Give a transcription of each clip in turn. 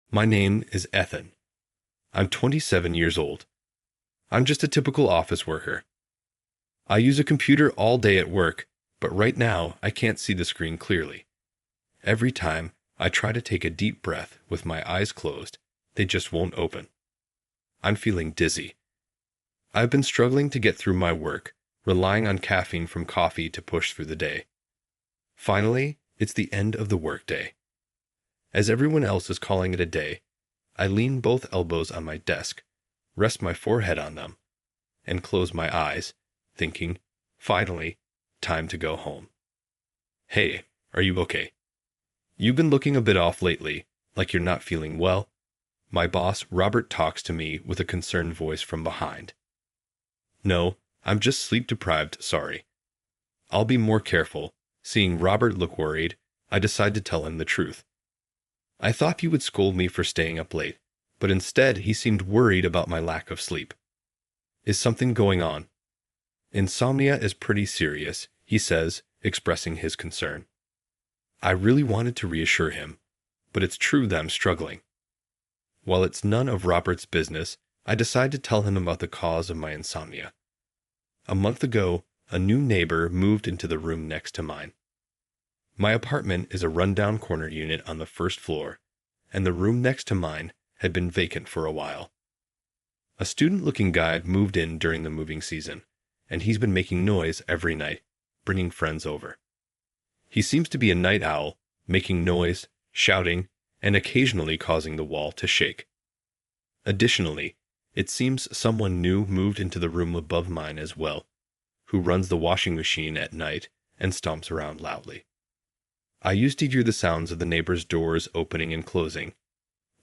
My name is Ethan. I'm 27 years old. I'm just a typical office worker. I use a computer all day at work, but right now I can't see the screen clearly. Every time I try to take a deep breath with my eyes closed, they just won't open. I'm feeling dizzy. I've been struggling to get through my work, relying on caffeine from coffee to push through the day. Finally, it's the end of the workday. As everyone else is calling it a day, I lean both elbows on my desk, rest my forehead on them, and close my eyes, thinking, finally, time to go home. Hey, are you okay? You've been looking a bit off lately, like you're not feeling well. My boss, Robert, talks to me with a concerned voice from behind. No, I'm just sleep-deprived, sorry. I'll be more careful. Seeing Robert look worried, I decide to tell him the truth. I thought he would scold me for staying up late, but instead he seemed worried about my lack of sleep. Is something going on? Insomnia is pretty serious, he says, expressing his concern. I really wanted to reassure him, but it's true that I'm struggling. While it's none of Robert's business, I decide to tell him about the cause of my insomnia. A month ago, a new neighbor moved into the room next to mine. My apartment is a rundown corner unit on the first floor, and the room next to mine had been vacant for a while. A student-looking guy moved in during the moving season, and he's been making noise every night, bringing friends over. He seems to be a night owl, making noise, shouting, and occasionally causing the wall to shake. Additionally, it seems someone new moved into the room above mine as well, who runs the washing machine at night and stomps around loudly. I used to hear the sounds of the neighbors' doors opening and closing,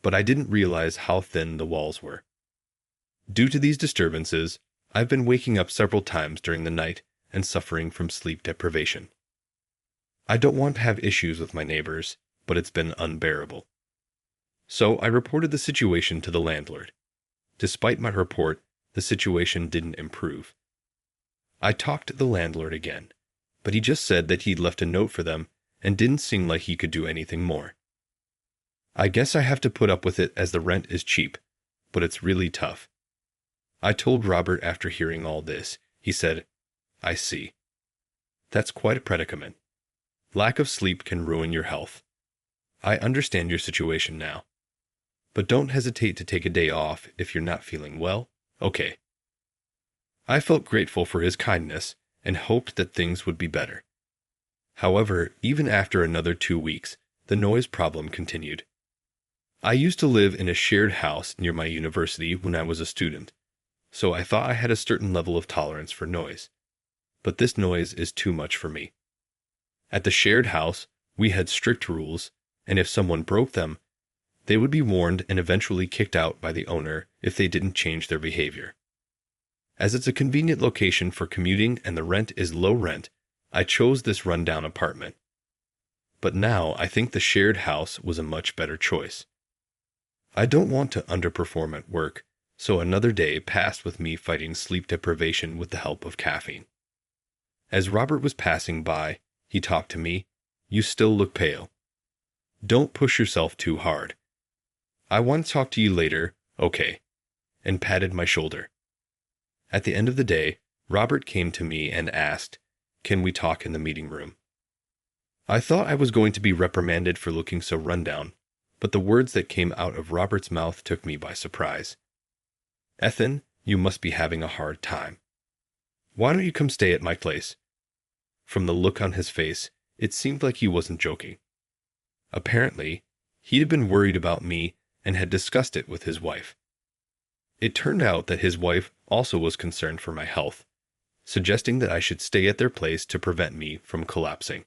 but I didn't realize how thin the walls were. Due to these disturbances, I've been waking up several times during the night and suffering from sleep deprivation. I don't want to have issues with my neighbors, but it's been unbearable. So I reported the situation to the landlord. Despite my report, the situation didn't improve. I talked to the landlord again, but he just said that he'd left a note for them and didn't seem like he could do anything more. I guess I have to put up with it as the rent is cheap, but it's really tough. I told Robert after hearing all this. He said, I see. That's quite a predicament. Lack of sleep can ruin your health. I understand your situation now. But don't hesitate to take a day off if you're not feeling well, okay? I felt grateful for his kindness and hoped that things would be better. However, even after another 2 weeks, the noise problem continued. I used to live in a shared house near my university when I was a student, so I thought I had a certain level of tolerance for noise. But this noise is too much for me. At the shared house, we had strict rules, and if someone broke them, they would be warned and eventually kicked out by the owner if they didn't change their behavior. As it's a convenient location for commuting and the rent is low rent, I chose this rundown apartment. But now I think the shared house was a much better choice. I don't want to underperform at work, so another day passed with me fighting sleep deprivation with the help of caffeine. As Robert was passing by, he talked to me. You still look pale. Don't push yourself too hard. I want to talk to you later, okay? And patted my shoulder. At the end of the day, Robert came to me and asked, can we talk in the meeting room? I thought I was going to be reprimanded for looking so rundown, but the words that came out of Robert's mouth took me by surprise. Ethan, you must be having a hard time. Why don't you come stay at my place? From the look on his face, it seemed like he wasn't joking. Apparently, he'd have been worried about me and had discussed it with his wife. It turned out that his wife also was concerned for my health, suggesting that I should stay at their place to prevent me from collapsing.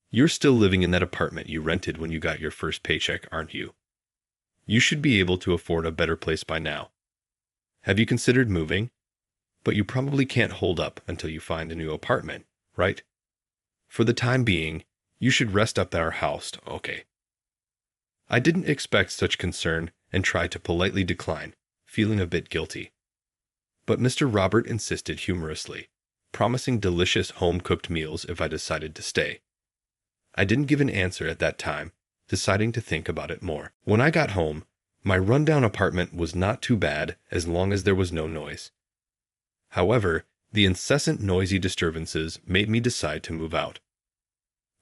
You're still living in that apartment you rented when you got your first paycheck, aren't you? You should be able to afford a better place by now. Have you considered moving? But you probably can't hold up until you find a new apartment, right? For the time being, you should rest up at our house, okay? I didn't expect such concern and tried to politely decline, feeling a bit guilty. But Mr. Robert insisted humorously, promising delicious home-cooked meals if I decided to stay. I didn't give an answer at that time, deciding to think about it more. When I got home, my rundown apartment was not too bad as long as there was no noise. However, the incessant noisy disturbances made me decide to move out.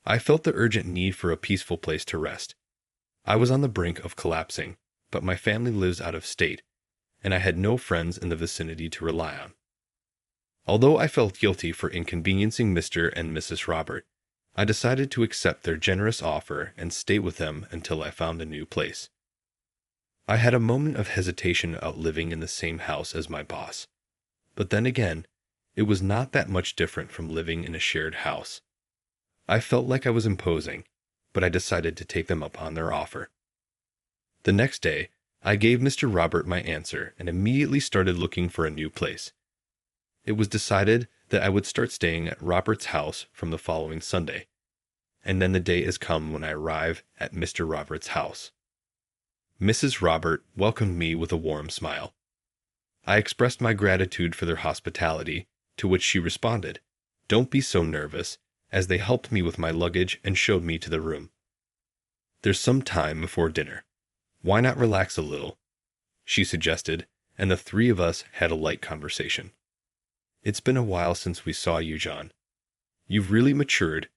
I felt the urgent need for a peaceful place to rest. I was on the brink of collapsing, but my family lives out of state, and I had no friends in the vicinity to rely on. Although I felt guilty for inconveniencing Mr. and Mrs. Robert, I decided to accept their generous offer and stay with them until I found a new place. I had a moment of hesitation about living in the same house as my boss, but then again, it was not that much different from living in a shared house. I felt like I was imposing, but I decided to take them up on their offer. The next day, I gave Mr. Robert my answer and immediately started looking for a new place. It was decided that I would start staying at Robert's house from the following Sunday, and then the day has come when I arrive at Mr. Robert's house. Mrs. Robert welcomed me with a warm smile. I expressed my gratitude for their hospitality, to which she responded, "Don't be so nervous," as they helped me with my luggage and showed me to the room. "There's some time before dinner. Why not relax a little?" she suggested, and the three of us had a light conversation. "It's been a while since we saw you, John. You've really matured,"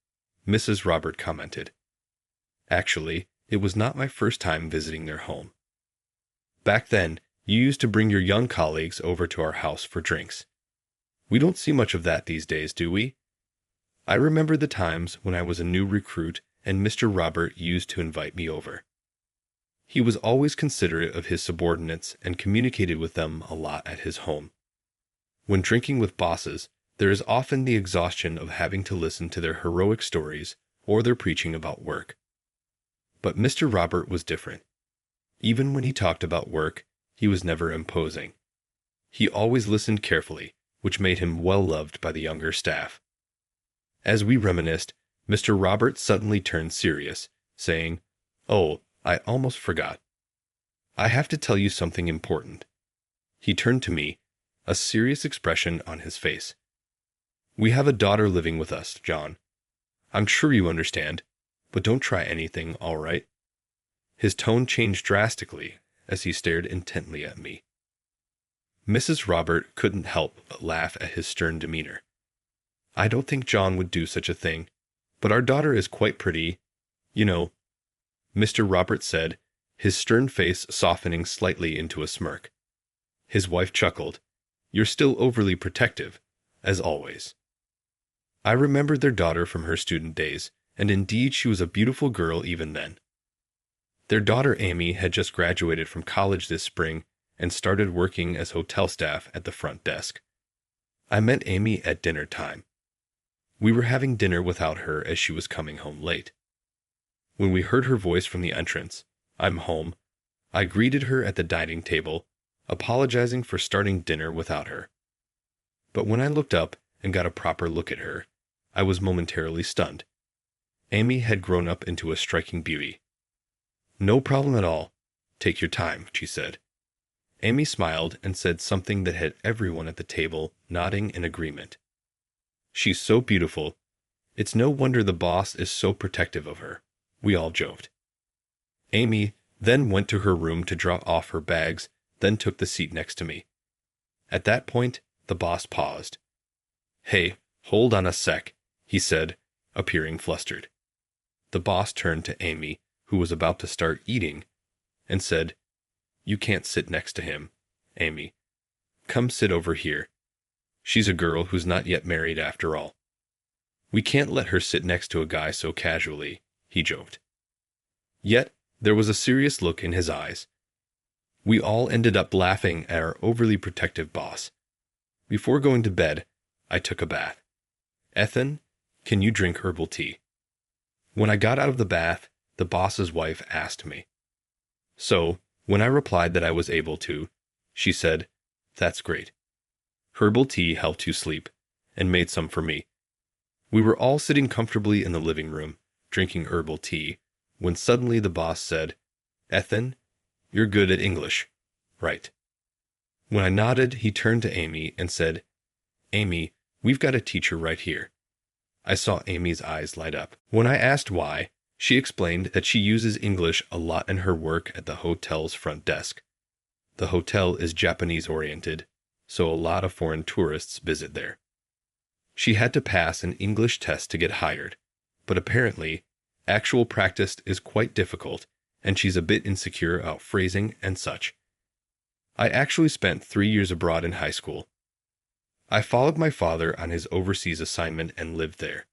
Mrs. Robert commented. Actually, it was not my first time visiting their home. Back then, you used to bring your young colleagues over to our house for drinks. We don't see much of that these days, do we? I remember the times when I was a new recruit and Mr. Robert used to invite me over. He was always considerate of his subordinates and communicated with them a lot at his home. When drinking with bosses, there is often the exhaustion of having to listen to their heroic stories or their preaching about work. But Mr. Robert was different. Even when he talked about work, he was never imposing. He always listened carefully, which made him well loved by the younger staff. As we reminisced, Mr. Robert suddenly turned serious, saying, "Oh, I almost forgot. I have to tell you something important." He turned to me, a serious expression on his face. "We have a daughter living with us, John. I'm sure you understand, but don't try anything, all right?" His tone changed drastically as he stared intently at me. Mrs. Robert couldn't help but laugh at his stern demeanor. "I don't think John would do such a thing, but our daughter is quite pretty, you know," Mr. Robert said, his stern face softening slightly into a smirk. His wife chuckled. "You're still overly protective, as always." I remembered their daughter from her student days, and indeed she was a beautiful girl even then. Their daughter Amy had just graduated from college this spring and started working as hotel staff at the front desk. I met Amy at dinner time. We were having dinner without her as she was coming home late. When we heard her voice from the entrance, "I'm home," I greeted her at the dining table, apologizing for starting dinner without her. But when I looked up and got a proper look at her, I was momentarily stunned. Amy had grown up into a striking beauty. "No problem at all. Take your time," she said. Amy smiled and said something that had everyone at the table nodding in agreement. "She's so beautiful. It's no wonder the boss is so protective of her," we all joked. Amy then went to her room to drop off her bags, then took the seat next to me. At that point, the boss paused. "Hey, hold on a sec," he said, appearing flustered. The boss turned to Amy, who was about to start eating, and said, "You can't sit next to him, Amy. Come sit over here. She's a girl who's not yet married after all. We can't let her sit next to a guy so casually," he joked. Yet, there was a serious look in his eyes. We all ended up laughing at our overly protective boss. Before going to bed, I took a bath. "Ethan, can you drink herbal tea?" When I got out of the bath, the boss's wife asked me. So, when I replied that I was able to, she said, "That's great." Herbal tea helped you sleep, and made some for me. We were all sitting comfortably in the living room, drinking herbal tea, when suddenly the boss said, "Ethan, you're good at English, right?" When I nodded, he turned to Amy and said, "Amy, we've got a teacher right here." I saw Amy's eyes light up. When I asked why, She explained that she uses English a lot in her work at the hotel's front desk. The hotel is Japanese-oriented, so a lot of foreign tourists visit there. She had to pass an English test to get hired, but apparently, actual practice is quite difficult, and she's a bit insecure about phrasing and such. I actually spent 3 years abroad in high school. I followed my father on his overseas assignment and lived there.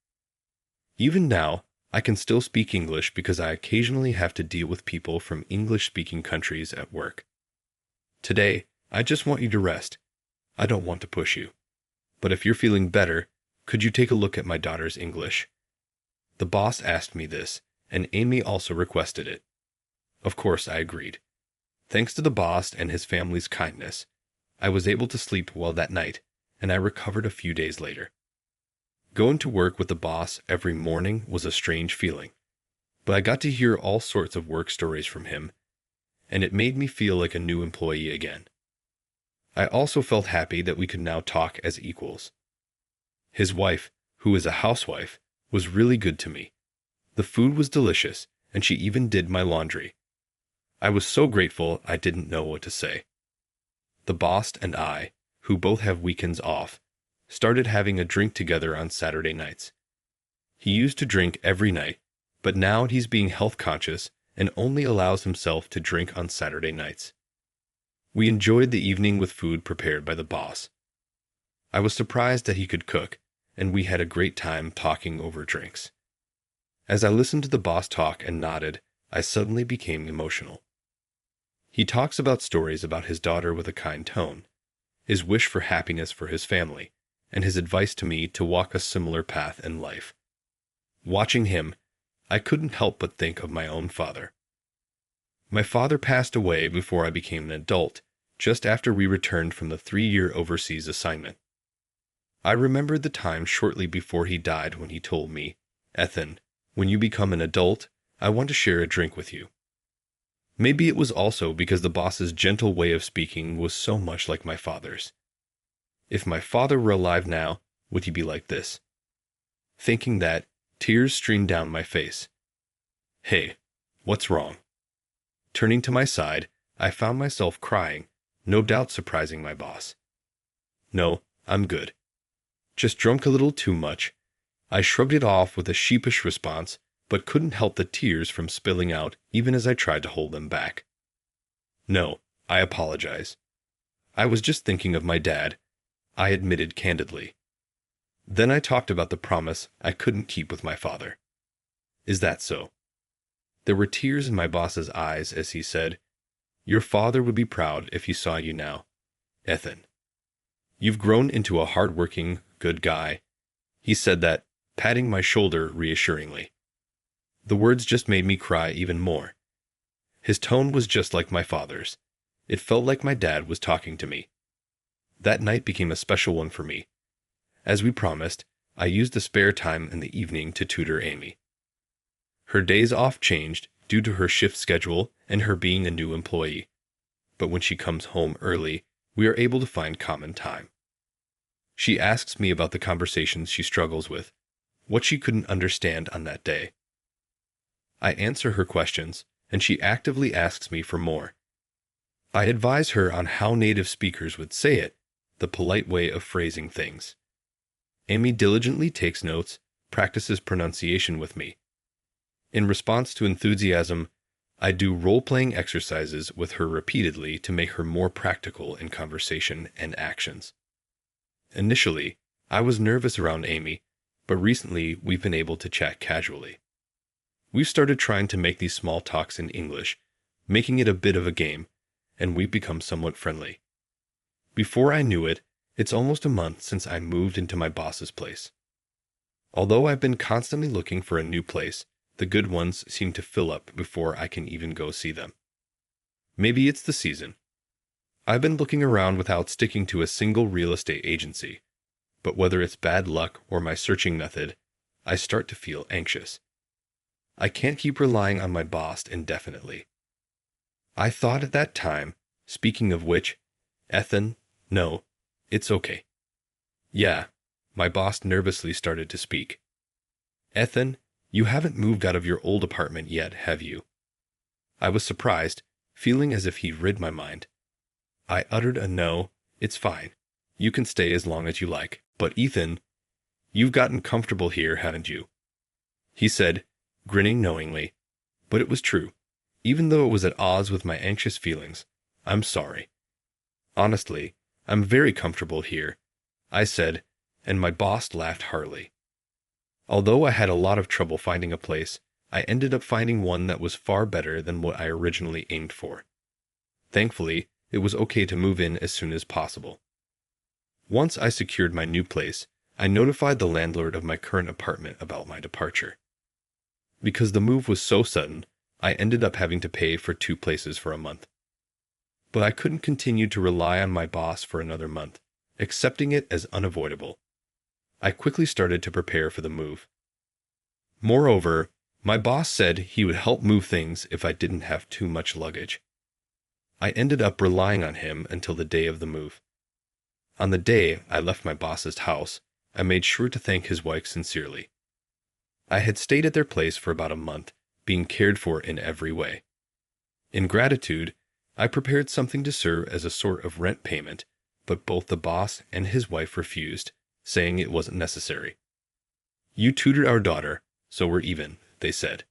Even now, I can still speak English because I occasionally have to deal with people from English-speaking countries at work. Today, I just want you to rest. I don't want to push you. But if you're feeling better, could you take a look at my daughter's English? The boss asked me this, and Amy also requested it. Of course, I agreed. Thanks to the boss and his family's kindness, I was able to sleep well that night, and I recovered a few days later. Going to work with the boss every morning was a strange feeling, but I got to hear all sorts of work stories from him, and it made me feel like a new employee again. I also felt happy that we could now talk as equals. His wife, who is a housewife, was really good to me. The food was delicious, and she even did my laundry. I was so grateful I didn't know what to say. The boss and I, who both have weekends off, started having a drink together on Saturday nights. He used to drink every night, but now he's being health conscious and only allows himself to drink on Saturday nights. We enjoyed the evening with food prepared by the boss. I was surprised that he could cook, and we had a great time talking over drinks. As I listened to the boss talk and nodded, I suddenly became emotional. He talks about stories about his daughter with a kind tone, his wish for happiness for his family, and his advice to me to walk a similar path in life. Watching him, I couldn't help but think of my own father. My father passed away before I became an adult, just after we returned from the 3-year overseas assignment. I remembered the time shortly before he died when he told me, "Ethan, when you become an adult, I want to share a drink with you." Maybe it was also because the boss's gentle way of speaking was so much like my father's. If my father were alive now, would he be like this? Thinking that, tears streamed down my face. "Hey, what's wrong?" Turning to my side, I found myself crying, no doubt surprising my boss. "No, I'm good. Just drunk a little too much." I shrugged it off with a sheepish response, but couldn't help the tears from spilling out even as I tried to hold them back. "No, I apologize. I was just thinking of my dad," I admitted candidly. Then I talked about the promise I couldn't keep with my father. "Is that so?" There were tears in my boss's eyes as he said, "Your father would be proud if he saw you now, Ethan. You've grown into a hard-working, good guy." He said that, patting my shoulder reassuringly. The words just made me cry even more. His tone was just like my father's. It felt like my dad was talking to me. That night became a special one for me. As we promised, I used the spare time in the evening to tutor Amy. Her days off changed due to her shift schedule and her being a new employee. But when she comes home early, we are able to find common time. She asks me about the conversations she struggles with, what she couldn't understand on that day. I answer her questions, and she actively asks me for more. I advise her on how native speakers would say it, the polite way of phrasing things. Amy diligently takes notes, practices pronunciation with me. In response to enthusiasm, I do role-playing exercises with her repeatedly to make her more practical in conversation and actions. Initially, I was nervous around Amy, but recently we've been able to chat casually. We've started trying to make these small talks in English, making it a bit of a game, and we've become somewhat friendly. Before I knew it, it's almost a month since I moved into my boss's place. Although I've been constantly looking for a new place, the good ones seem to fill up before I can even go see them. Maybe it's the season. I've been looking around without sticking to a single real estate agency, but whether it's bad luck or my searching method, I start to feel anxious. I can't keep relying on my boss indefinitely. I thought at that time, speaking of which, Ethan, no, it's okay. Yeah, my boss nervously started to speak. Ethan, You haven't moved out of your old apartment yet, have you? I was surprised, feeling as if he'd read my mind. I uttered a no, it's fine. You can stay as long as you like. But Ethan, you've gotten comfortable here, haven't you? He said, grinning knowingly. But it was true. Even though it was at odds with my anxious feelings, I'm sorry. Honestly, I'm very comfortable here, I said, and my boss laughed heartily. Although I had a lot of trouble finding a place, I ended up finding one that was far better than what I originally aimed for. Thankfully, it was okay to move in as soon as possible. Once I secured my new place, I notified the landlord of my current apartment about my departure. Because the move was so sudden, I ended up having to pay for 2 places for a month. But I couldn't continue to rely on my boss for another month, accepting it as unavoidable. I quickly started to prepare for the move. Moreover, my boss said he would help move things if I didn't have too much luggage. I ended up relying on him until the day of the move. On the day I left my boss's house, I made sure to thank his wife sincerely. I had stayed at their place for about a month, being cared for in every way. In gratitude, I prepared something to serve as a sort of rent payment, but both the boss and his wife refused, saying it wasn't necessary. You tutored our daughter, so we're even, they said.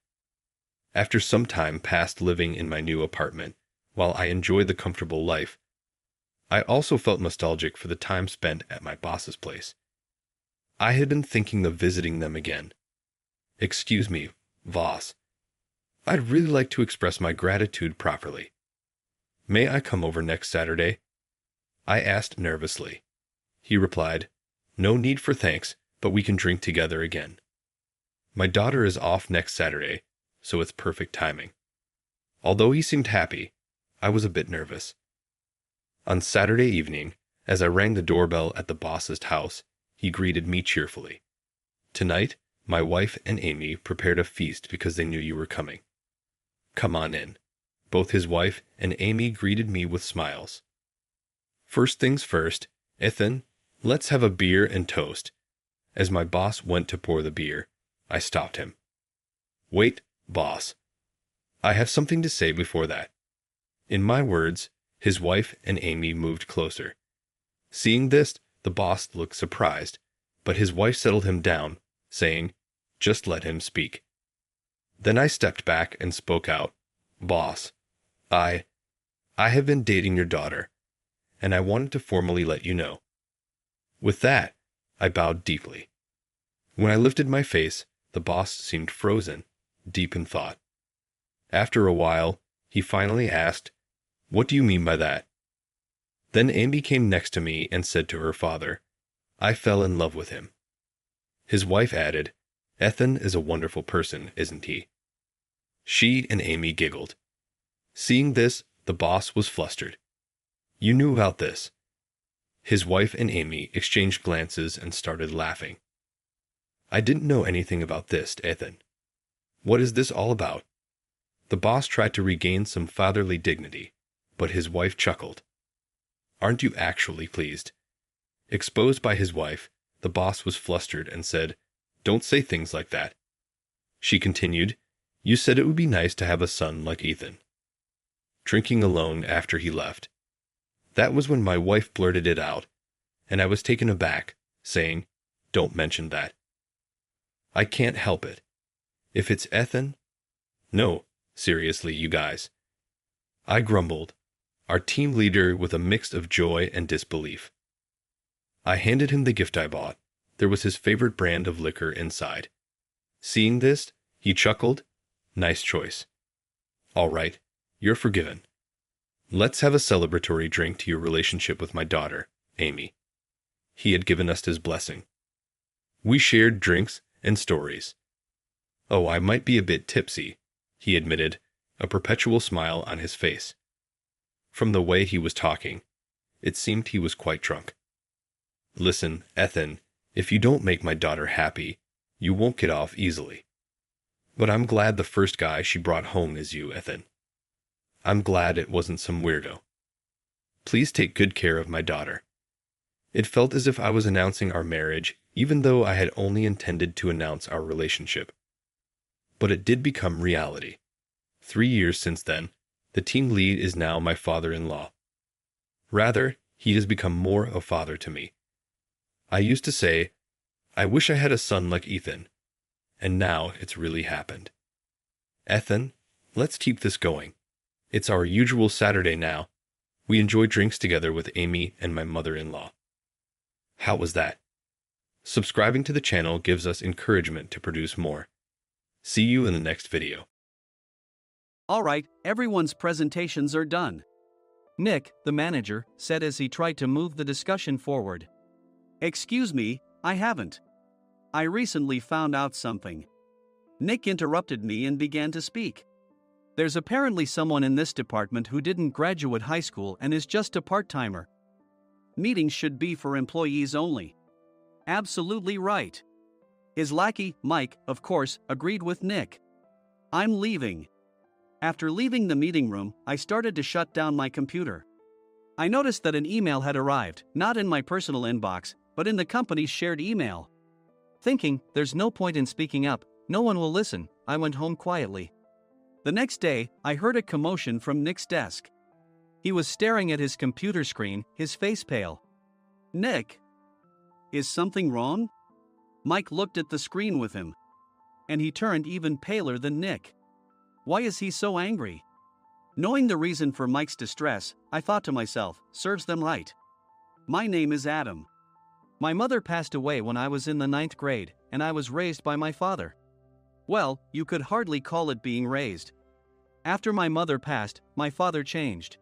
After some time passed living in my new apartment, while I enjoyed the comfortable life, I also felt nostalgic for the time spent at my boss's place. I had been thinking of visiting them again. Excuse me, boss. I'd really like to express my gratitude properly. May I come over next Saturday? I asked nervously. He replied, No need for thanks, but we can drink together again. My daughter is off next Saturday, so it's perfect timing. Although he seemed happy, I was a bit nervous. On Saturday evening, as I rang the doorbell at the boss's house, he greeted me cheerfully. Tonight, my wife and Amy prepared a feast because they knew you were coming. Come on in. Both his wife and Amy greeted me with smiles. First things first, Ethan, let's have a beer and toast. As my boss went to pour the beer, I stopped him. Wait, boss. I have something to say before that. In my words, his wife and Amy moved closer. Seeing this, the boss looked surprised, but his wife settled him down, saying, Just let him speak. Then I stepped back and spoke out. Boss, I have been dating your daughter, and I wanted to formally let you know. With that, I bowed deeply. When I lifted my face, the boss seemed frozen, deep in thought. After a while, he finally asked, What do you mean by that? Then Amy came next to me and said to her father, I fell in love with him. His wife added, Ethan is a wonderful person, isn't he? She and Amy giggled. Seeing this, the boss was flustered. You knew about this. His wife and Amy exchanged glances and started laughing. I didn't know anything about this, Ethan. What is this all about? The boss tried to regain some fatherly dignity, but his wife chuckled. Aren't you actually pleased? Exposed by his wife, the boss was flustered and said, Don't say things like that. She continued, You said it would be nice to have a son like Ethan. Drinking alone after he left. That was when my wife blurted it out, and I was taken aback, saying, Don't mention that. I can't help it. If it's Ethan? No, seriously, you guys. I grumbled, our team leader with a mix of joy and disbelief. I handed him the gift I bought. There was his favorite brand of liquor inside. Seeing this, he chuckled, Nice choice. All right, you're forgiven. Let's have a celebratory drink to your relationship with my daughter, Amy. He had given us his blessing. We shared drinks and stories. Oh, I might be a bit tipsy, he admitted, a perpetual smile on his face. From the way he was talking, it seemed he was quite drunk. Listen, Ethan, if you don't make my daughter happy, you won't get off easily. But I'm glad the first guy she brought home is you, Ethan. I'm glad it wasn't some weirdo. Please take good care of my daughter. It felt as if I was announcing our marriage, even though I had only intended to announce our relationship. But it did become reality. 3 years since then, the team lead is now my father-in-law. Rather, he has become more a father to me. I used to say, I wish I had a son like Ethan. And now it's really happened. Ethan, let's keep this going. It's our usual Saturday now. We enjoy drinks together with Amy and my mother-in-law. How was that? Subscribing to the channel gives us encouragement to produce more. See you in the next video. Alright, everyone's presentations are done. Nick, the manager, said as he tried to move the discussion forward. Excuse me, I haven't. I recently found out something. Nick interrupted me and began to speak. There's apparently someone in this department who didn't graduate high school and is just a part-timer. Meetings should be for employees only. Absolutely right. His lackey, Mike, of course, agreed with Nick. I'm leaving. After leaving the meeting room, I started to shut down my computer. I noticed that an email had arrived, not in my personal inbox, but in the company's shared email. Thinking, there's no point in speaking up, no one will listen, I went home quietly. The next day, I heard a commotion from Nick's desk. He was staring at his computer screen, his face pale. Nick? Is something wrong? Mike looked at the screen with him. And he turned even paler than Nick. Why is he so angry? Knowing the reason for Mike's distress, I thought to myself, serves them right. My name is Adam. My mother passed away when I was in the 9th grade, and I was raised by my father. Well, you could hardly call it being raised. After my mother passed, my father changed.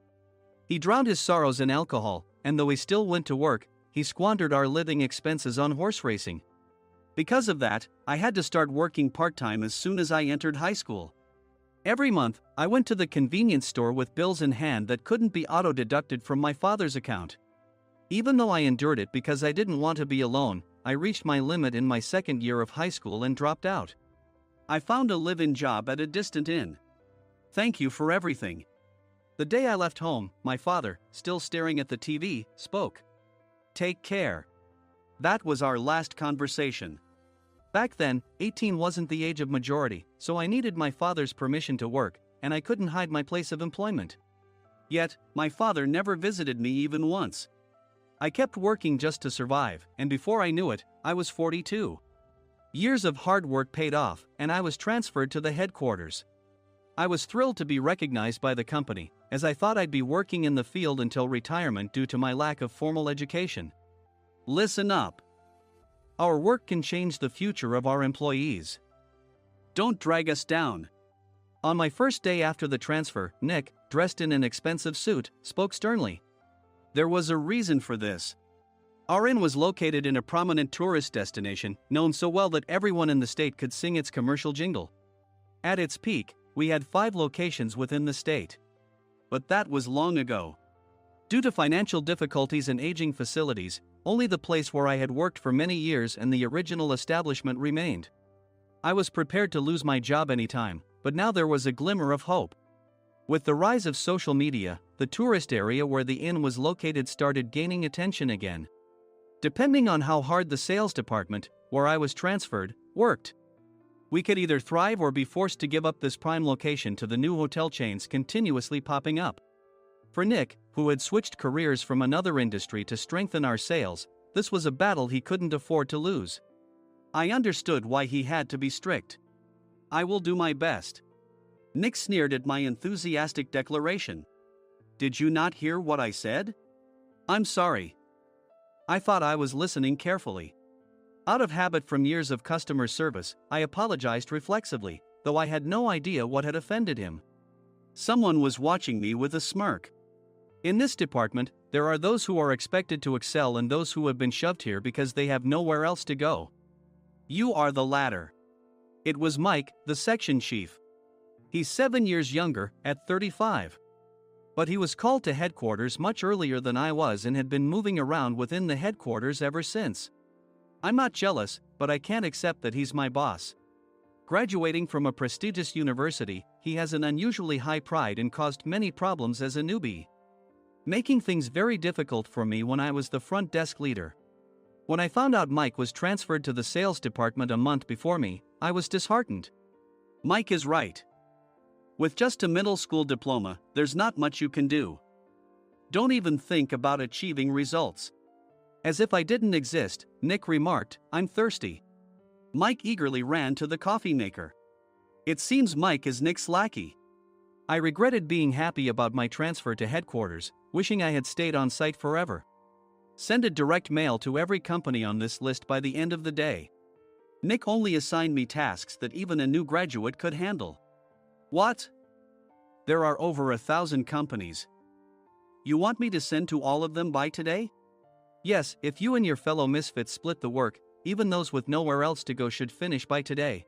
He drowned his sorrows in alcohol, and though he still went to work, he squandered our living expenses on horse racing. Because of that, I had to start working part-time as soon as I entered high school. Every month, I went to the convenience store with bills in hand that couldn't be auto-deducted from my father's account. Even though I endured it because I didn't want to be alone, I reached my limit in my 2nd year of high school and dropped out. I found a live-in job at a distant inn. Thank you for everything. The day I left home, my father, still staring at the TV, spoke. Take care. That was our last conversation. Back then, 18 wasn't the age of majority, so I needed my father's permission to work, and I couldn't hide my place of employment. Yet, my father never visited me even once. I kept working just to survive, and before I knew it, I was 42. Years of hard work paid off, and I was transferred to the headquarters. I was thrilled to be recognized by the company, as I thought I'd be working in the field until retirement due to my lack of formal education. Listen up. Our work can change the future of our employees. Don't drag us down. On my first day after the transfer, Nick, dressed in an expensive suit, spoke sternly. There was a reason for this. Our inn was located in a prominent tourist destination, known so well that everyone in the state could sing its commercial jingle. At its peak, we had 5 locations within the state. But that was long ago. Due to financial difficulties and aging facilities, only the place where I had worked for many years and the original establishment remained. I was prepared to lose my job anytime, but now there was a glimmer of hope. With the rise of social media, the tourist area where the inn was located started gaining attention again. Depending on how hard the sales department, where I was transferred, worked, we could either thrive or be forced to give up this prime location to the new hotel chains continuously popping up. For Nick, who had switched careers from another industry to strengthen our sales, this was a battle he couldn't afford to lose. I understood why he had to be strict. I will do my best. Nick sneered at my enthusiastic declaration. Did you not hear what I said? I'm sorry. I thought I was listening carefully. Out of habit from years of customer service, I apologized reflexively, though I had no idea what had offended him. Someone was watching me with a smirk. In this department, there are those who are expected to excel and those who have been shoved here because they have nowhere else to go. You are the latter. It was Mike, the section chief. He's 7 years younger, at 35. But he was called to headquarters much earlier than I was and had been moving around within the headquarters ever since. I'm not jealous, but I can't accept that he's my boss. Graduating from a prestigious university, he has an unusually high pride and caused many problems as a newbie, making things very difficult for me when I was the front desk leader. When I found out Mike was transferred to the sales department a month before me, I was disheartened. Mike is right. With just a middle school diploma, there's not much you can do. Don't even think about achieving results. As if I didn't exist, Nick remarked, I'm thirsty. Mike eagerly ran to the coffee maker. It seems Mike is Nick's lackey. I regretted being happy about my transfer to headquarters, wishing I had stayed on site forever. Send a direct mail to every company on this list by the end of the day. Nick only assigned me tasks that even a new graduate could handle. What? There are over 1,000 companies. You want me to send to all of them by today? Yes, if you and your fellow misfits split the work, even those with nowhere else to go should finish by today.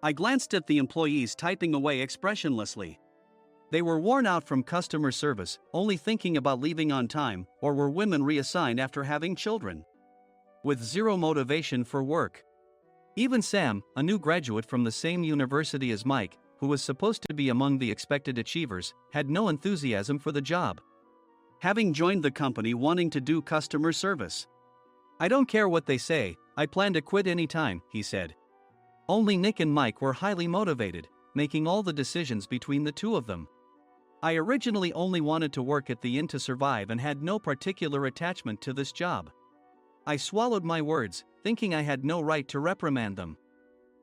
I glanced at the employees typing away expressionlessly. They were worn out from customer service, only thinking about leaving on time, or were women reassigned after having children. With zero motivation for work. Even Sam, a new graduate from the same university as Mike, who was supposed to be among the expected achievers, had no enthusiasm for the job. Having joined the company wanting to do customer service. I don't care what they say, I plan to quit anytime, he said. Only Nick and Mike were highly motivated, making all the decisions between the two of them. I originally only wanted to work at the inn to survive and had no particular attachment to this job. I swallowed my words, thinking I had no right to reprimand them.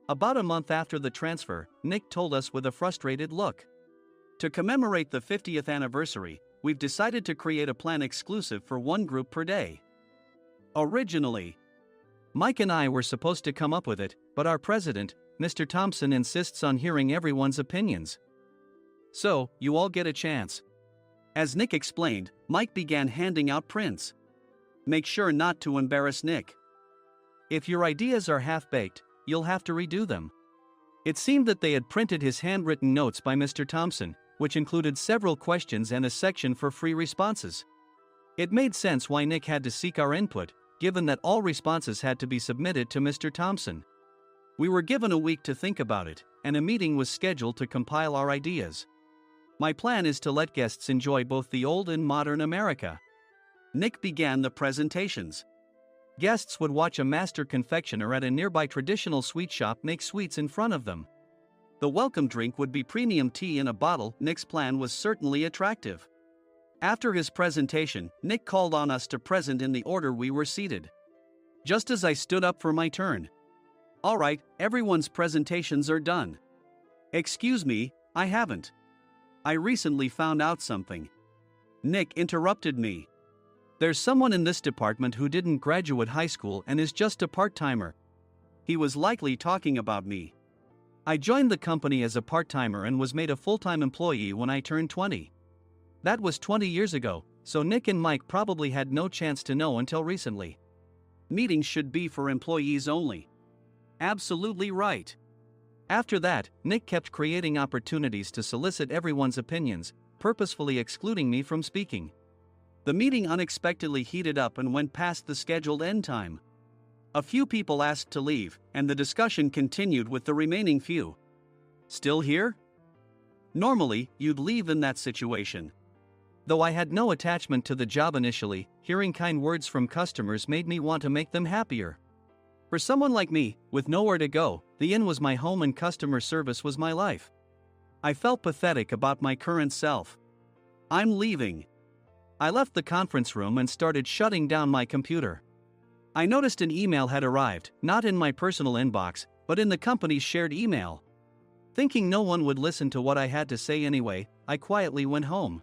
About a month after the transfer, Nick told us with a frustrated look. To commemorate the 50th anniversary, we've decided to create a plan exclusive for one group per day. Originally, Mike and I were supposed to come up with it, but our president, Mr. Thompson, insists on hearing everyone's opinions. So, you all get a chance. As Nick explained, Mike began handing out prints. Make sure not to embarrass Nick. If your ideas are half-baked, you'll have to redo them. It seemed that they had printed his handwritten notes by Mr. Thompson, which included several questions and a section for free responses. It made sense why Nick had to seek our input, given that all responses had to be submitted to Mr. Thompson. We were given a week to think about it, and a meeting was scheduled to compile our ideas. My plan is to let guests enjoy both the old and modern America. Nick began the presentations. Guests would watch a master confectioner at a nearby traditional sweet shop make sweets in front of them. The welcome drink would be premium tea in a bottle. Nick's plan was certainly attractive. After his presentation, Nick called on us to present in the order we were seated. Just as I stood up for my turn. All right, everyone's presentations are done. Excuse me, I haven't. I recently found out something. Nick interrupted me. There's someone in this department who didn't graduate high school and is just a part-timer. He was likely talking about me. I joined the company as a part-timer and was made a full-time employee when I turned 20. That was 20 years ago, so Nick and Mike probably had no chance to know until recently. Meetings should be for employees only. Absolutely right. After that, Nick kept creating opportunities to solicit everyone's opinions, purposefully excluding me from speaking. The meeting unexpectedly heated up and went past the scheduled end time. A few people asked to leave, and the discussion continued with the remaining few. Still here? Normally, you'd leave in that situation. Though I had no attachment to the job initially, hearing kind words from customers made me want to make them happier. For someone like me, with nowhere to go, the inn was my home and customer service was my life. I felt pathetic about my current self. I'm leaving. I left the conference room and started shutting down my computer. I noticed an email had arrived, not in my personal inbox, but in the company's shared email. Thinking no one would listen to what I had to say anyway, I quietly went home.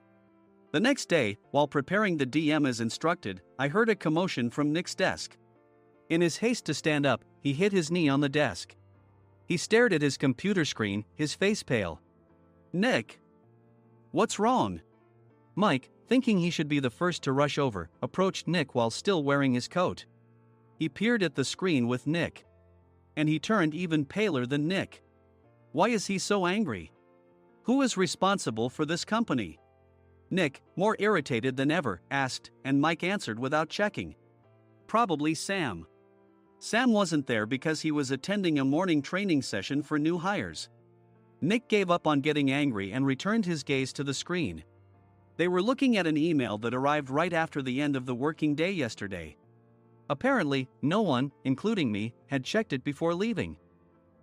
The next day, while preparing the DM as instructed, I heard a commotion from Nick's desk. In his haste to stand up, he hit his knee on the desk. He stared at his computer screen, his face pale. Nick! What's wrong? Mike, thinking he should be the first to rush over, approached Nick while still wearing his coat. He peered at the screen with Nick. And he turned even paler than Nick. Why is he so angry? Who is responsible for this company? Nick, more irritated than ever, asked, and Mike answered without checking. Probably Sam. Sam wasn't there because he was attending a morning training session for new hires. Nick gave up on getting angry and returned his gaze to the screen. They were looking at an email that arrived right after the end of the working day yesterday. Apparently, no one, including me, had checked it before leaving.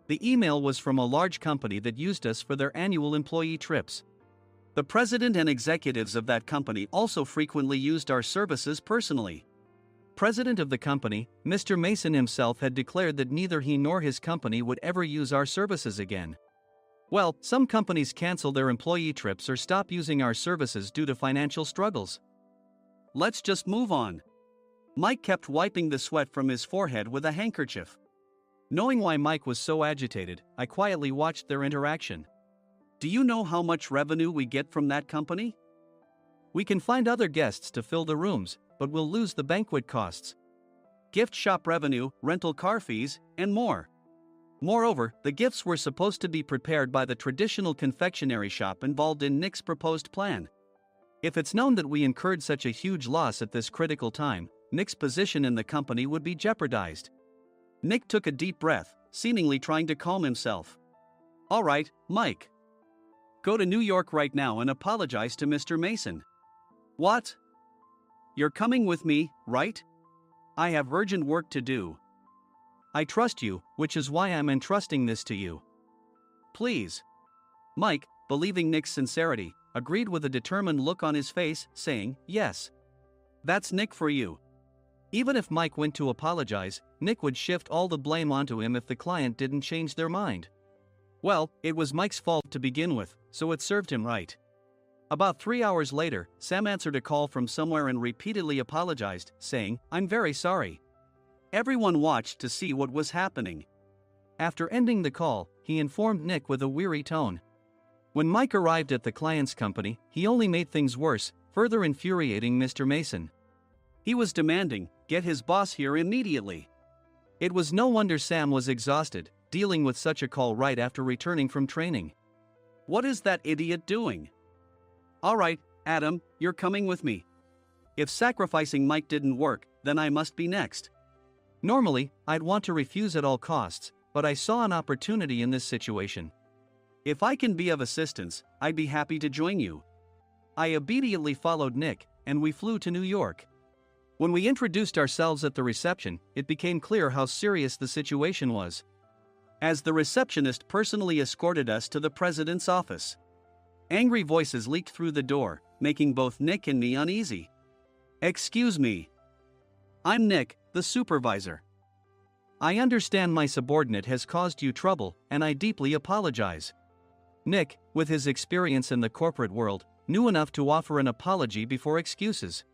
The email was from a large company that used us for their annual employee trips. The president and executives of that company also frequently used our services personally. President of the company, Mr. Mason himself, had declared that neither he nor his company would ever use our services again. Well, some companies cancel their employee trips or stop using our services due to financial struggles. Let's just move on. Mike kept wiping the sweat from his forehead with a handkerchief. Knowing why Mike was so agitated, I quietly watched their interaction. Do you know how much revenue we get from that company? We can find other guests to fill the rooms, but we'll lose the banquet costs, gift shop revenue, rental car fees, and more. Moreover, the gifts were supposed to be prepared by the traditional confectionery shop involved in Nick's proposed plan. If it's known that we incurred such a huge loss at this critical time, Nick's position in the company would be jeopardized. Nick took a deep breath, seemingly trying to calm himself. All right, Mike. Go to New York right now and apologize to Mr. Mason. What? You're coming with me, right? I have urgent work to do. I trust you, which is why I'm entrusting this to you. Please. Mike, believing Nick's sincerity, agreed with a determined look on his face, saying, yes. That's Nick for you. Even if Mike went to apologize, Nick would shift all the blame onto him if the client didn't change their mind. Well, it was Mike's fault to begin with, so it served him right. About 3 hours later, Sam answered a call from somewhere and repeatedly apologized, saying, I'm very sorry. Everyone watched to see what was happening. After ending the call, he informed Nick with a weary tone. When Mike arrived at the client's company, he only made things worse, further infuriating Mr. Mason. He was demanding, get his boss here immediately. It was no wonder Sam was exhausted, dealing with such a call right after returning from training. What is that idiot doing? All right, Adam, you're coming with me. If sacrificing Mike didn't work, then I must be next. Normally, I'd want to refuse at all costs, but I saw an opportunity in this situation. If I can be of assistance, I'd be happy to join you. I obediently followed Nick, and we flew to New York. When we introduced ourselves at the reception, it became clear how serious the situation was, as the receptionist personally escorted us to the president's office. Angry voices leaked through the door, making both Nick and me uneasy. Excuse me. I'm Nick, the supervisor. I understand my subordinate has caused you trouble, and I deeply apologize. Nick, with his experience in the corporate world, knew enough to offer an apology before excuses.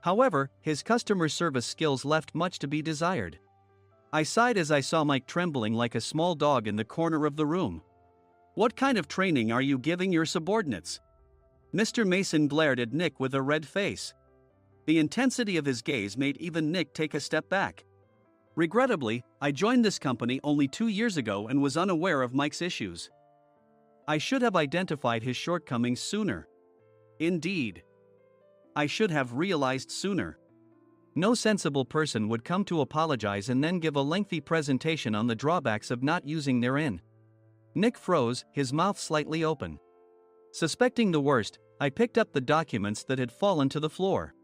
However, his customer service skills left much to be desired. I sighed as I saw Mike trembling like a small dog in the corner of the room. What kind of training are you giving your subordinates? Mr. Mason glared at Nick with a red face. The intensity of his gaze made even Nick take a step back. Regrettably, I joined this company only 2 years ago and was unaware of Mike's issues. I should have identified his shortcomings sooner. Indeed. I should have realized sooner. No sensible person would come to apologize and then give a lengthy presentation on the drawbacks of not using their in. Nick froze, his mouth slightly open. Suspecting the worst, I picked up the documents that had fallen to the floor.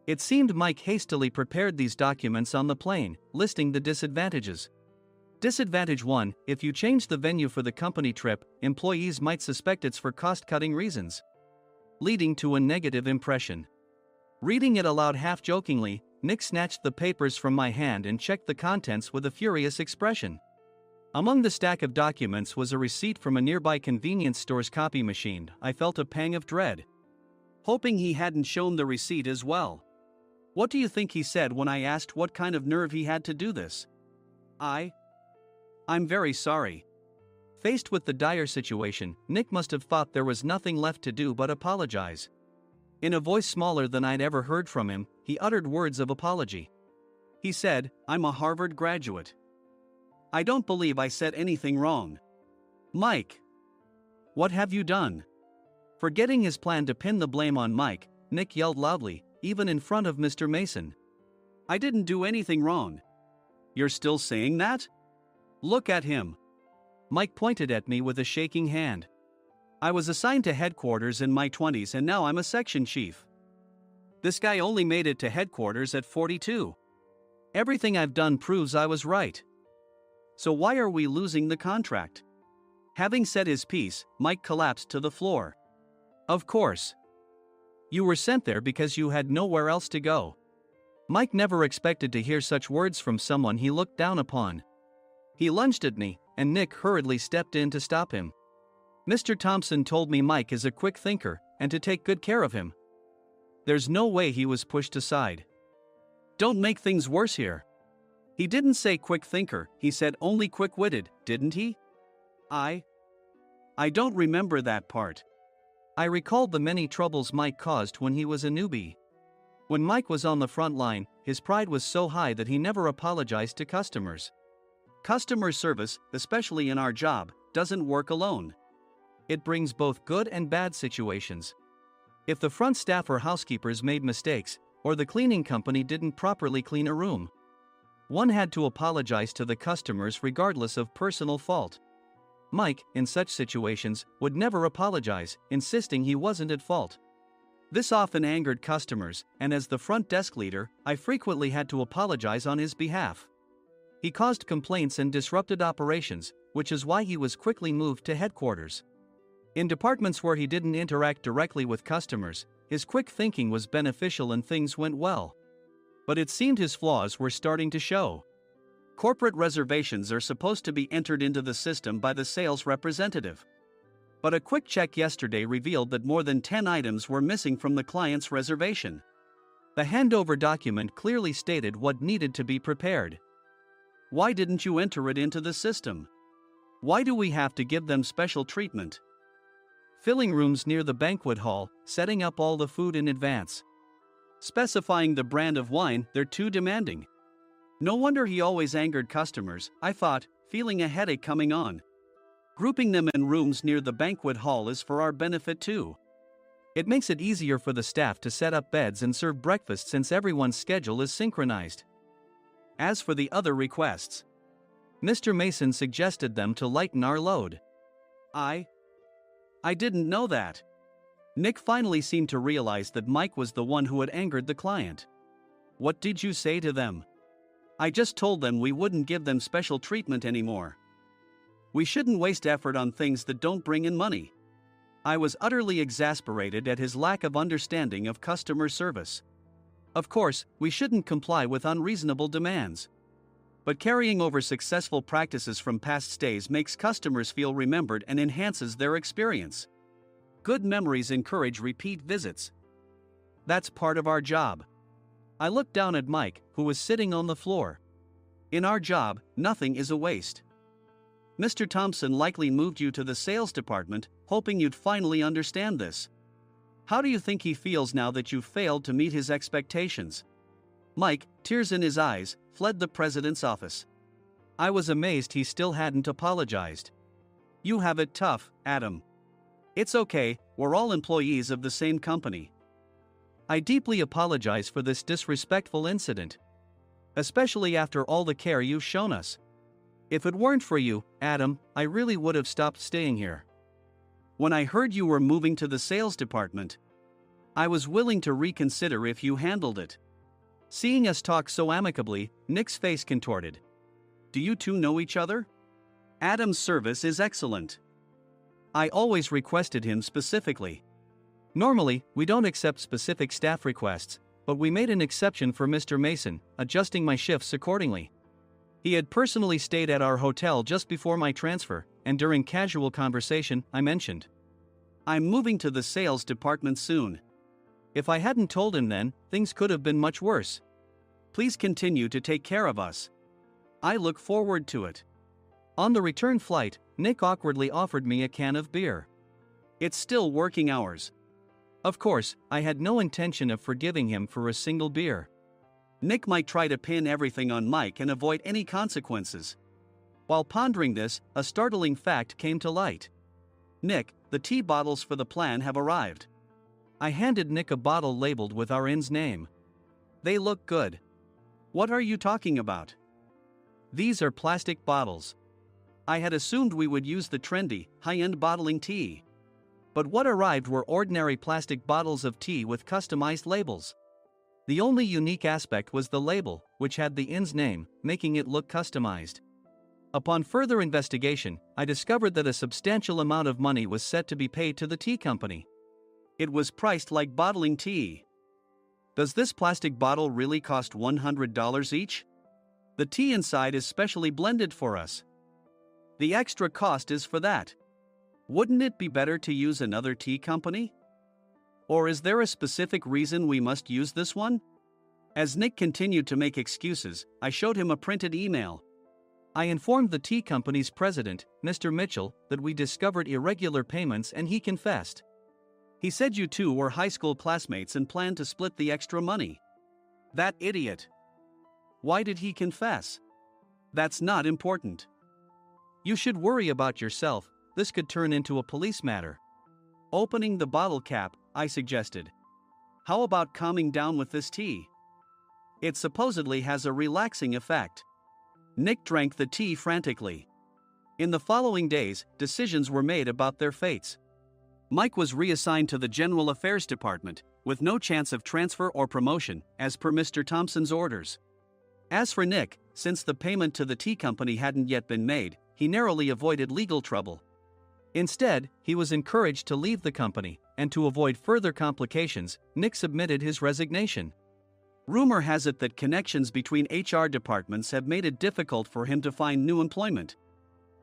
It seemed Mike hastily prepared these documents on the plane, listing the disadvantages. Disadvantage 1: if you change the venue for the company trip, employees might suspect it's for cost-cutting reasons, leading to a negative impression. Reading it aloud half-jokingly, Nick snatched the papers from my hand and checked the contents with a furious expression. Among the stack of documents was a receipt from a nearby convenience store's copy machine. I felt a pang of dread, hoping he hadn't shown the receipt as well. What do you think he said when I asked what kind of nerve he had to do this? I'm very sorry. Faced with the dire situation, Nick must have thought there was nothing left to do but apologize. In a voice smaller than I'd ever heard from him, he uttered words of apology. He said, I'm a Harvard graduate. I don't believe I said anything wrong. Mike, what have you done? Forgetting his plan to pin the blame on Mike, Nick yelled loudly, even in front of Mr. Mason. I didn't do anything wrong. You're still saying that? Look at him. Mike pointed at me with a shaking hand. I was assigned to headquarters in my 20s and now I'm a section chief. This guy only made it to headquarters at 42. Everything I've done proves I was right. So why are we losing the contract? Having said his piece, Mike collapsed to the floor. Of course. You were sent there because you had nowhere else to go. Mike never expected to hear such words from someone he looked down upon. He lunged at me, and Nick hurriedly stepped in to stop him. Mr. Thompson told me Mike is a quick thinker, and to take good care of him. There's no way he was pushed aside. Don't make things worse here. He didn't say quick thinker, he said only quick-witted, didn't he? I don't remember that part. I recalled the many troubles Mike caused when he was a newbie. When Mike was on the front line, his pride was so high that he never apologized to customers. Customer service, especially in our job, doesn't work alone. It brings both good and bad situations. If the front staff or housekeepers made mistakes, or the cleaning company didn't properly clean a room, one had to apologize to the customers regardless of personal fault. Mike, in such situations, would never apologize, insisting he wasn't at fault. This often angered customers, and as the front desk leader, I frequently had to apologize on his behalf. He caused complaints and disrupted operations, which is why he was quickly moved to headquarters. In departments where he didn't interact directly with customers, his quick thinking was beneficial and things went well. But it seemed his flaws were starting to show. Corporate reservations are supposed to be entered into the system by the sales representative. But a quick check yesterday revealed that more than 10 items were missing from the client's reservation. The handover document clearly stated what needed to be prepared. Why didn't you enter it into the system? Why do we have to give them special treatment? Filling rooms near the banquet hall, setting up all the food in advance. Specifying the brand of wine, they're too demanding. No wonder he always angered customers, I thought, feeling a headache coming on. Grouping them in rooms near the banquet hall is for our benefit too. It makes it easier for the staff to set up beds and serve breakfast since everyone's schedule is synchronized. As for the other requests, Mr. Mason suggested them to lighten our load. I didn't know that. Nick finally seemed to realize that Mike was the one who had angered the client. What did you say to them? I just told them we wouldn't give them special treatment anymore. We shouldn't waste effort on things that don't bring in money. I was utterly exasperated at his lack of understanding of customer service. Of course, we shouldn't comply with unreasonable demands. But carrying over successful practices from past stays makes customers feel remembered and enhances their experience. Good memories encourage repeat visits. That's part of our job. I looked down at Mike, who was sitting on the floor. In our job, nothing is a waste. Mr. Thompson likely moved you to the sales department, hoping you'd finally understand this. How do you think he feels now that you've failed to meet his expectations? Mike, tears in his eyes, fled the president's office. I was amazed he still hadn't apologized. You have it tough, Adam. It's okay, we're all employees of the same company. I deeply apologize for this disrespectful incident. Especially after all the care you've shown us. If it weren't for you, Adam, I really would have stopped staying here. When I heard you were moving to the sales department, I was willing to reconsider if you handled it. Seeing us talk so amicably, Nick's face contorted. Do you two know each other? Adam's service is excellent. I always requested him specifically. Normally, we don't accept specific staff requests, but we made an exception for Mr. Mason, adjusting my shifts accordingly. He had personally stayed at our hotel just before my transfer, and during casual conversation, I mentioned, I'm moving to the sales department soon. If I hadn't told him then, things could have been much worse. Please continue to take care of us. I look forward to it. On the return flight, Nick awkwardly offered me a can of beer. It's still working hours. Of course, I had no intention of forgiving him for a single beer. Nick might try to pin everything on Mike and avoid any consequences. While pondering this, a startling fact came to light. Nick, the tea bottles for the plan have arrived. I handed Nick a bottle labeled with our inn's name. They look good. What are you talking about? These are plastic bottles. I had assumed we would use the trendy, high-end bottling tea. But what arrived were ordinary plastic bottles of tea with customized labels. The only unique aspect was the label, which had the inn's name, making it look customized. Upon further investigation, I discovered that a substantial amount of money was set to be paid to the tea company. It was priced like bottling tea. Does this plastic bottle really cost $100 each? The tea inside is specially blended for us. The extra cost is for that. Wouldn't it be better to use another tea company? Or is there a specific reason we must use this one? As Nick continued to make excuses, I showed him a printed email. I informed the tea company's president, Mr. Mitchell, that we discovered irregular payments and he confessed. He said you two were high school classmates and planned to split the extra money. That idiot. Why did he confess? That's not important. You should worry about yourself, this could turn into a police matter. Opening the bottle cap, I suggested. How about calming down with this tea? It supposedly has a relaxing effect. Nick drank the tea frantically. In the following days, decisions were made about their fates. Mike was reassigned to the General Affairs Department, with no chance of transfer or promotion, as per Mr. Thompson's orders. As for Nick, since the payment to the tea company hadn't yet been made, he narrowly avoided legal trouble. Instead, he was encouraged to leave the company, and to avoid further complications, Nick submitted his resignation. Rumor has it that connections between HR departments have made it difficult for him to find new employment.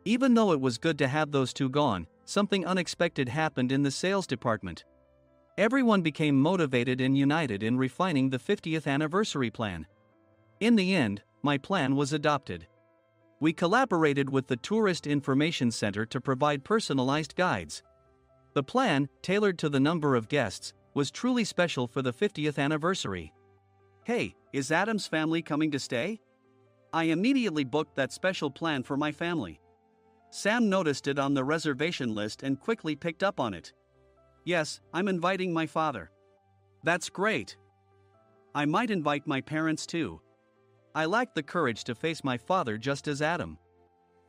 Even though it was good to have those two gone, something unexpected happened in the sales department. Everyone became motivated and united in refining the 50th anniversary plan. In the end, my plan was adopted. We collaborated with the Tourist Information Center to provide personalized guides. The plan, tailored to the number of guests, was truly special for the 50th anniversary. Hey, is Adam's family coming to stay? I immediately booked that special plan for my family. Sam noticed it on the reservation list and quickly picked up on it. Yes, I'm inviting my father. That's great. I might invite my parents too. I lacked the courage to face my father just as Adam.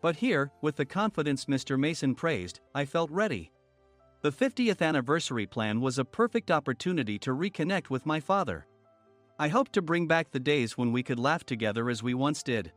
But here, with the confidence Mr. Mason praised, I felt ready. The 50th anniversary plan was a perfect opportunity to reconnect with my father. I hoped to bring back the days when we could laugh together as we once did.